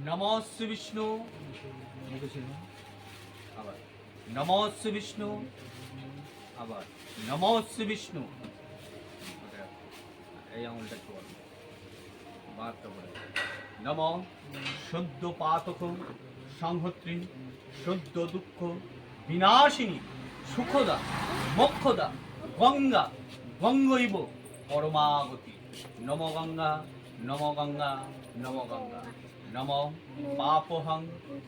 নমো শ্রী বিষ্ণু। আবার নমো শ্রী বিষ্ণু। আবার নমো শ্রী বিষ্ণু। এই আঙুলটা একটু বারটা বলে নম শুদ্ধ পাতক সংহত্রী শুদ্ধ দুঃখ বিনাশিনী সুখদা মোক্ষদা গঙ্গা গঙ্গৈব পরমাগতি। নম গঙ্গা নম গঙ্গা নম গঙ্গা। নম পাপহং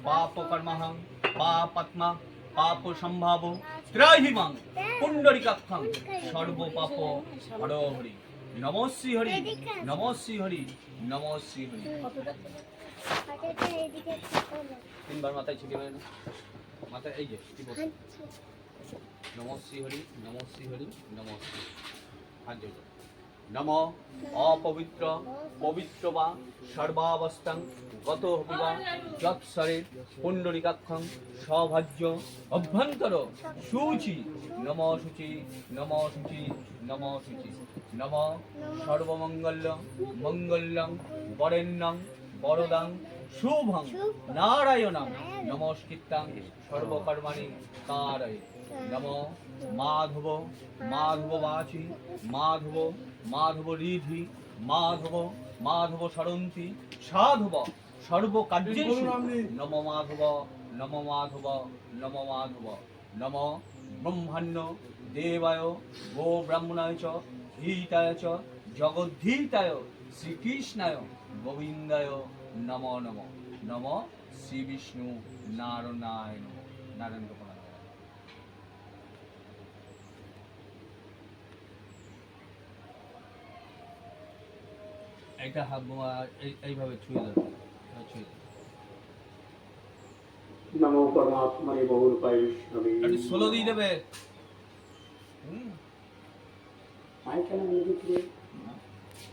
পাপকর্মহং পাপাত্মা পাপ সম্ভাব ত্রাহিমাং পুণ্ডরিকাক্ষং সর্বপাপ হরহরি। নমো শ্রী হরি নমো শ্রী হরি নমো শ্রী হরি। তিনবার মাথায় ছিটে না মাথায় এই যে নমো শ্রী হরি নমো শ্রী হরি নমো শ্রী। হাত জোড়ো। নম অপবিত্র পবিত্র বা সর্বাবস্থাং গত হবিবা যৎসরে পুণ্ডরিকাক্ষং সভাজ্য অভ্যন্তর শুচি। নম শুচি নম শুচি নম শুচি। নম সর্বমঙ্গল্য মঙ্গল্যং বরেণ্যং বরদাং শুভং নারায়ণং নমস্কৃত্যাং সর্বকর্মাণি কারয়ে। নম মাধব মাধব বাচি মাধব মাধব রিধি মাধব মাধব সরন্তি সাধব সর্বকার্যেষু। নম মাধব নম মাধব নম মাধব। নম ব্রহ্মাণ্য দেবায় গো ব্রাহ্মণায় চ ধীতায় চ জগদ্ধীতায় শ্রীকৃষ্ণায় গোবিন্দায় নম নম। নম শ্রী বিষ্ণু নারায়ণ নারায়ণ। এটা এইভাবে ছুঁয়ে দেবে ছুঁয়ে দেবে। নমো পরমাত্মনে বহুল বৈষ্ণবে। একটু ষোলো দিয়ে দেবে। মাইকেল মেরে দিলে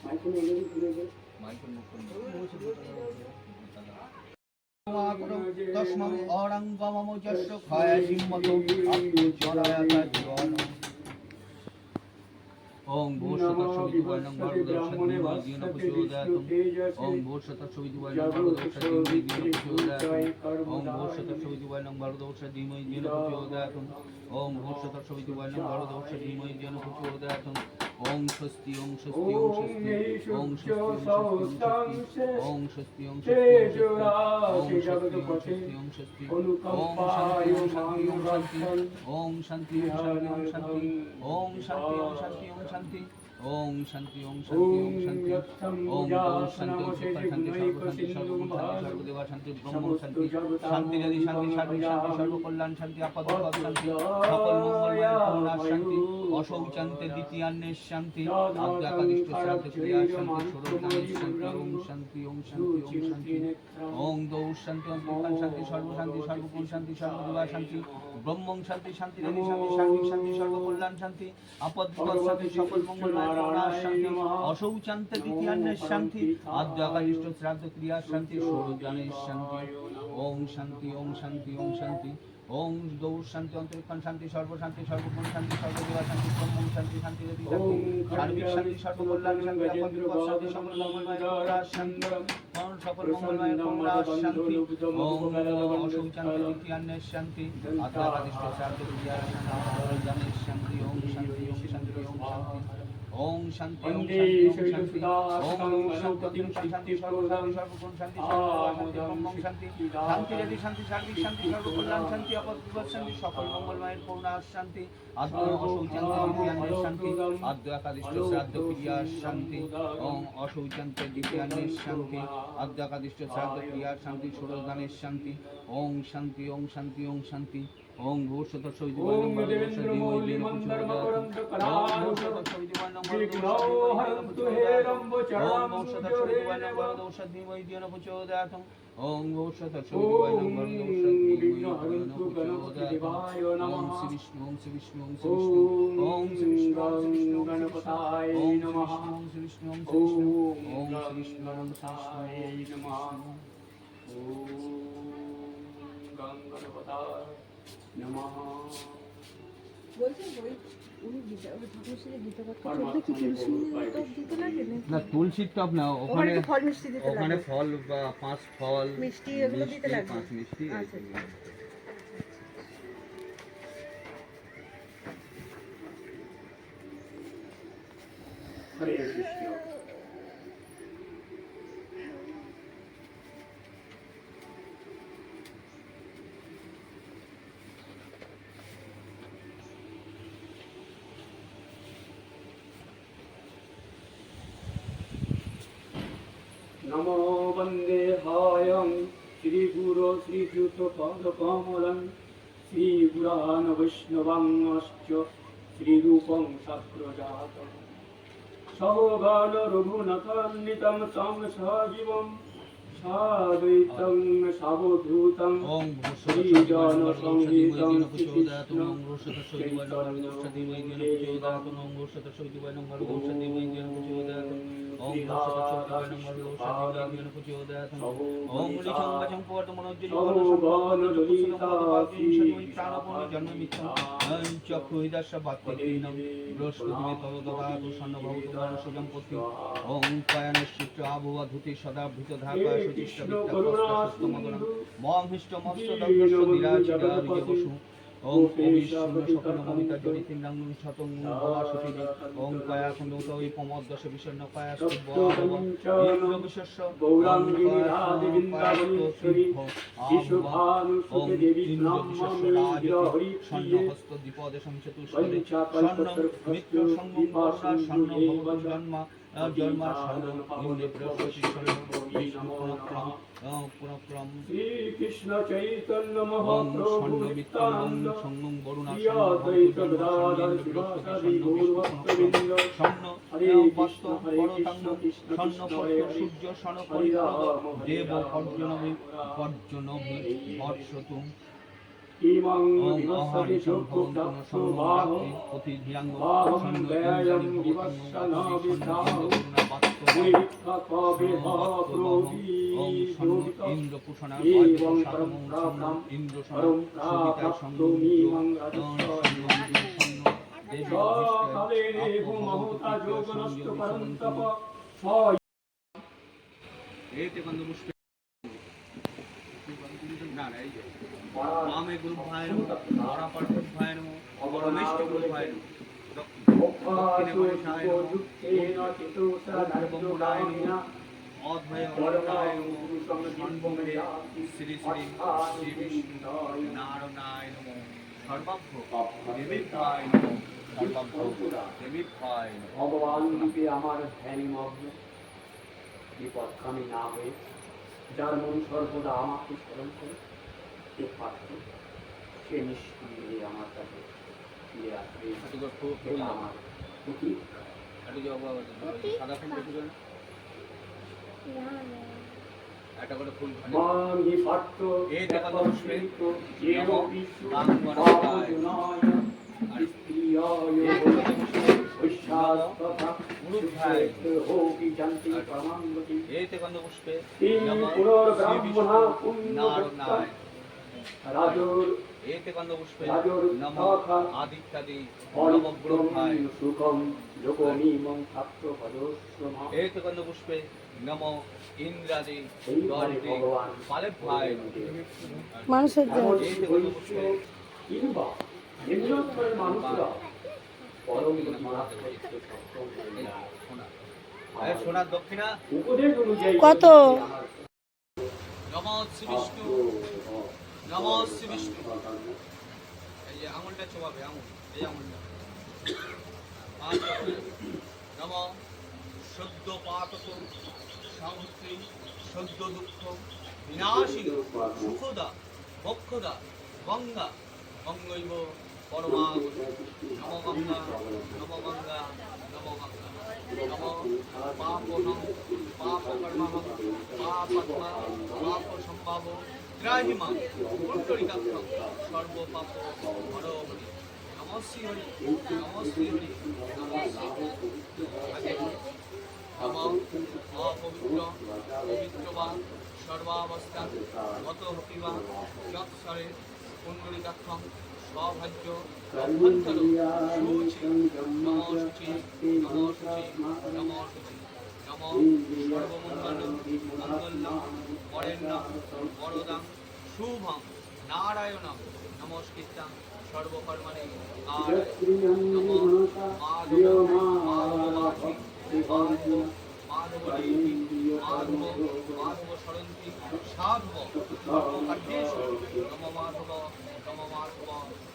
মাইকেল মেরে দিলে মাইকেল মুখ তস্মং অরঙ্গমম যস্য ক্ষয়সিম্মতো জরায়াতা জীবন। ওং ভূষতস্বিতুবর্ণং ভর্গদর্শতিমহির্যেন প্রচোদয়াৎ। ওং ভূষতস্বিতুবর্ণং ভর্গদর্শতিমহির্যেন প্রচোদয়াৎ। ওং ভূষতস্বিতুবর্ণং ভর্গদর্শতিমহির্যেন প্রচোদয়াৎ। ওং ভূষতস্বিতুবর্ণং ভর্গদর্শতিমহির্যেন প্রচোদয়াৎ। ওং স্বস্তি ওং স্বস্তি ওং স্বস্তি ওং স্বস্তি ওং স্বস্তি ওং স্বস্তি ওং স্বস্তি ওং স্বস্তি ওং শান্তি ওং শান্তি ওং শান্তি ওং শান্তি ওং শান্তি ওং শান্তি ওং শান্তি ওং শান্তি ওং শান্তি ওং শান্তি ওং শান্তি শান্তি সর্বদেবা শান্তি ব্রহ্ম শান্তি শান্তি যদি শান্তি শান্তি শান্তি সর্বকল্যাণ শান্তি আপদ শান্তি সকল মঙ্গলময় পূর্ণা শান্তি অশৌচান্তে দ্বিতীয়ান্নের শান্তি আদ্যাকাদিষ্ট শ্রাদ্ধ ক্রিয়া শান্তি ষোড়শানের শান্তি ওং শান্তি ওং শান্তি ওং শান্তি ওং দৌ শান্তি অন্তর্ধান শান্তি সর্বশান্তি সর্বগুণ শান্তি সর্বদেবা শান্তি ব্রহ্মং শান্তি শান্তি যদি শান্তি শান্তি শান্তি সর্বকল্যাণ শান্তি আপদ শান্তি সকল মঙ্গলময় পূর্ণা শান্তি অশৌচান্তে দ্বিতীয়ান্নের শান্তি আদ্যাকাদিষ্ট শ্রাদ্ধ ক্রিয়া শান্তি ষোড়শানের শান্তি ওং শান্তি ওং শান্তি ওং শান্তি ওং দৌ শান্তি অন্তরিক্ষণ শান্তি সর্বশান্তি সর্বগুণ শান্তি সর্বদেবা শান্তি ব্রহ্মং শান্তি শান্তি যদি শান্তি সার্বিক শান্তি সর্বকল্যাণ শান্তি আপদ শান্তি সকল মঙ্গলময় পূর্ণা শান্তি সকল মঙ্গলময় পূর্ণা শান্তি ওং অশৌচান্তে দ্বিতীয়ান্নের শান্তি আদ্যাকাদিষ্ট শ্রাদ্ধ ক্রিয়া শান্তি শান্তি ওং শান্তি ওং শান্তি ওং শান্তি ওং শান্তি ওং শান্তি ওং শান্তি ওং শান্তি সর্বশান্তি সর্বগুণ শান্তি ব্রহ্মং শান্তি শান্তি যদি শান্তি সার্বিক শান্তি সর্বকল্যাণ শান্তি আপদ শান্তি সকল মঙ্গলময়ের পূর্ণা শান্তি আদ্য অশৌচান্তের শান্তি আদ্য একাদিষ্ট শ্রাদ্ধ ক্রিয়া শান্তি ওং অশৌচান্তের দ্বিতীয়ান্নের শান্তি আদ্য একাদিষ্ট শ্রাদ্ধ ক্রিয়া শান্তি ষোড়শদানের শান্তি ওং শান্তি ওং শান্তি ওং শান্তি ওং ভূষতস্বিতুবর্ণং ভর্গদর্শতিমহির্যেন প্রচোদয়াৎ। ওং ভূষতস্বিতুবর্ণং ভর্গদর্শতিমহির্যেন প্রচোদয়াৎ। ওং শ্রী বিষ্ণু ওং শ্রী বিষ্ণু ওং শ্রী বিষ্ণু ওং শ্রী বিষ্ণু ওং শ্রী বিষ্ণু গণপতায় নমঃ। ওং শ্রী বিষ্ণু ওং শ্রী বিষ্ণু ওং শ্রী বিষ্ণু ওং শ্রী বিষ্ণু নমঃ। ওম গঙ্গণপতায় নমঃ। উনি গীতা ওই ঠাকুরের গীতা পাঠ করছে ওটা কি তুলসী টক দিতে লাগে না না তুলসীর টপ না, ওখানে তো ফল মিষ্টি দিতে ওখানে লাগে ফল বা 5 ফল মিষ্টি এগুলো দিতে লাগে 5 মিষ্টি আচ্ছা হরে কৃষ্ণ। নমো বন্দে হায়ং শ্রীগুরো শ্রীযুত পদকমলং শ্রীগুরান বৈষ্ণবাংশ্চ শ্রীরূপং সাগ্রজাতম সহগান রঘুনাথান্বিতং তং সজীবং সাদ্বৈতং সাবধূতং ওম শ্রীজন সংগীতং শ্রীকৃষ্ণ ওম বিষ্ণু সকল মমিতা জড়িতে নাঙ্গুন শতং ভবাসুতি ওম কায়া কুণ্ডুত ওই প্রমোদশ বিষণ্ণ কায়া ইন্দ্র বিশ্বস্য গৌরাঙ্গী রাধে বৃন্দাবনেশ্বরী শিশুভানু সুখে দেবী ব্রহ্মী স্বর্ণ হস্ত দ্বিপদে সংচতুষ্পদে স্বর্ণ মিত্র সঙ্গম বর্ষা স্বর্ণ ভগবান জন্মা জন্মা স্বর্ণ ইন্দ্র বৃহস্পতি স্বর্ণ বিষ্ণু পুনঃক্রম পুনঃক্রম শ্রীকৃষ্ণ চৈতন্য ওম মহাপ্রভু স্বর্ণ নিত্যানন্দ সঙ্গম বরুণা শ্রী অদ্বৈত গদাধর শিবাসাদি গৌরভক্তবৃন্দ স্বর্ণ হরে কৃষ্ণ হরে কৃষ্ণ কৃষ্ণ স্বর্ণ কৃষ্ণ হরে হরে সূর্য স্বর্ণ হরে রাম দেব পর্জনভি বর্ষতুম ইমং ওম বিবস্বতি চক্ষুপ্রাপ্তো বাহো বাহং ব্যয়ং বিবস্বনা বিদ্যাহো নিরীক্ষা কবে প্রবি যোগিতম এবং পরম প্রাপ্তম পরম প্রাপ্তমি মঙ্গলস্বরী সকালে রেভু মহতা যোগনস্ত পরম তপ স এতে বন্ধু পুষ্পে না না এই যে মামে গুরু ভাই নমঃ পরাপর গুরু ভাই নমঃ পরমেষ্ট গুরু ভাই নমঃ দক্ষিণে গণেশায় নমঃ ব্রহ্মণায় নমঃ অদ্বয় অনন্তায় নমঃ সন্মুখে শ্রী শ্রী শ্রী বিষ্ণু নারায়ণায় নমঃ সর্বাভ্য দেবীভ্যায় নমঃ সর্বাভ্য দেবীভ্যায় নমঃ। ভগবান রূপে আমার ধ্যানমগ্ন বিপদকামী না হয়ে যার মন সর্বদা আমাকে স্মরণ করে এ পাত্র সে নিশ্চিন্তে আমার কাছে ফিরে আসবে এটা আমার উচিত। সাদা ফুল দেখি না একটা করে ফুল মাঙ্গি পাত্র এই দেখা তো পুষ্পে যেন বিষ্ণু বাংলা বাবুজনায় স্ত্রিয়ায় ঐশ্বাস তথা হোকি জানতি পরমাঙ্গতি এইতে গন্ধ পুষ্পে পুনর্ব্রাহ্মণা পুণ্যভক্তা রাজোর এইতে গন্ধ পুষ্পে রাজোর নম তথা আদিত্যাদি অনিত্যং নবগ্রহায় সুখং লোকমিমং ছাত্র পদস্যমা এইতে গন্ধ পুষ্পে নম ইন্দ্রাদি এইভাবে গর্বে ভগবান পালেভ্যায় মানুষের এমন এইতে গন্ধ বৈশ্য পুষ্পে কিংবা নিম্নস্তরের মানুষরা পরম গতিমাত্রায় সক্ষম হয়ে যায়। সোনার দক্ষিণা উপদেশ অনুযায়ী কত? নম শ্রী বিষ্ণু নম শ্রী বিষ্ণু এই যে আঙুলটা চোবাবে আঙুল এই আঙুলটা নম সদ্য পাতক সংস্কৃ সদ্য দুঃখ বিনাশী সুখদা বক্ষদা গঙ্গা গঙ্গৈব পরমাগত নম গঙ্গা নম গঙ্গা নম গঙ্গা নম পাপনং পাপকর্মং পাপত্মা পাপ সম্ভাব ত্রাহিমা পুণ্ডরিকাক্ষং সর্বপাপ হরো হরি নম শ্রী হরি নম শ্রী হরি নম শ্রী হরি নম অপবিত্র পবিত্র বা সর্বাবস্থা গত হপিবা যৎসরে পুণ্ডরিকাক্ষং সৌভাগ্য অভ্যন্তর শুচি নম শুচি নম শুচি নম শুচি নম সর্বমঙ্গল মঙ্গলং বরেণ্যং বরদাং শুভং নারায়ণং নমস্কৃত্যং সর্বকর্মণি কারয়ে নমো মাধব মাধবাধি মাধব মাধবীতি মাধব মাধব সরন্তি সাধব সর্বকার্যেষু নমো মাধব নমো মাধব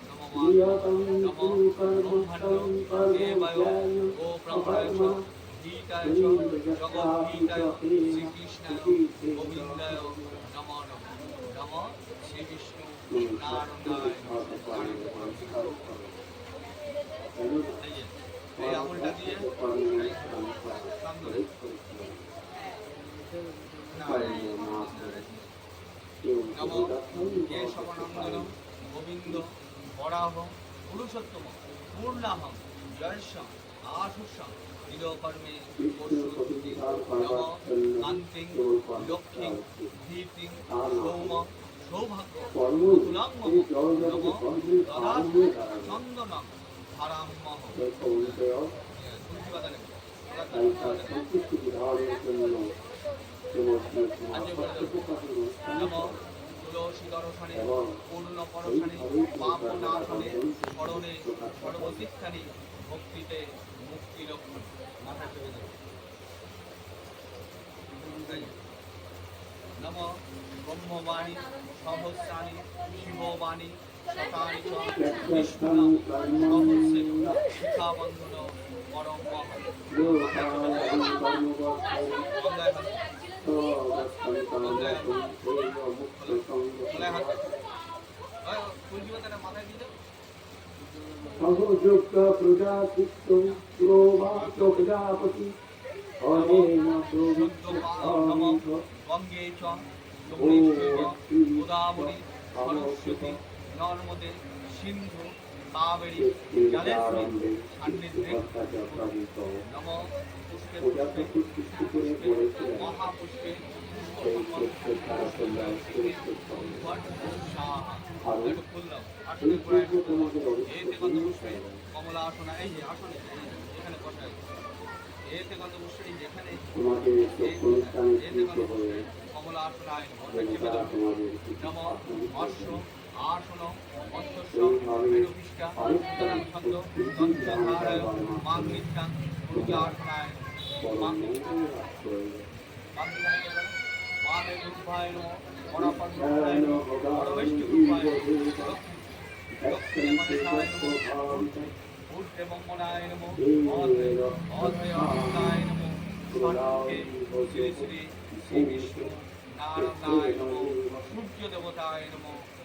নমো মাধব নমো ব্রহ্মণ্য দেবায় ও ব্রহ্মণায় চ গীতায় চ জগদ্গীতায় শ্রীকৃষ্ণায় গোবিন্দায় নমো নমঃ নমঃ শ্রী বিষ্ণু নারায়ণায় এই আঙুলটা দিয়ে সামনে নমঃ কেশবানন্দনম গোবিন্দ বরাহ পুরুষোত্তম পূর্ণাহং জয়স্যং আশুষ্যং লীলকর্মে পশুতি নমঃ কান্তিং লক্ষ্মীং ধীতিং সৌম সৌভাগ্য তুলাং মম নমঃ দদাতু চন্দনং ধারাম মহ তুলসী পাতা নেব নমঃ তুলসী দর্শনে পূর্ণ পরশনে পাপনাশনে স্মরণে সর্বশিক্ষানি ভক্তিতে মুক্তি লক্ষণ মাথায় চেপে দেব নমঃ ব্রহ্মবাণী সহস্রাণী শিববাণী শতানি চ বিষ্ণু সহস্রে শিখাবন্ধন পরম মহৎ মাথায় দিয়ে দেব সহযোগ্য প্রজাতিত্ব পুরোবা প্রজাপতি অনেন গঙ্গে চ যমুনেশ্বৈব গোদাবরী সরস্বতী নর্মদে সিন্ধু কাবেরী জলেস্মিন সান্নিধ্যে নম পুষ্পে পুষ্পে মহাপুষ্পে একটু খুললাম আসলে এতে গন্ধ পুষ্পে কমলা আসনা এই যে আসনে এখানে বসাই এতে গন্ধ পুষ্পে এই যেখানে এতে গন্ধ পুষ্পে কমলা আসনায় নম অশ্ব আসন মৎস্য মেরুপিষ্টা উত্তরাং ছন্দ দন্তধারায় মাংলিকাং পূজার্পণায় মামে রূপায় নমঃ পরাপদ্মায় নমঃ পরমেষ্ঠরূপায় নমঃ দক্ষিণে মনসায় নমঃ ঊর্ধ্বে মঙ্গলায় নমঃ অধয় অনন্তায় নমঃ ষণ্মুখে শ্রী শ্রী শ্রী বিষ্ণু নারায়ণায় নমঃ সূর্য দেবতায় নমঃ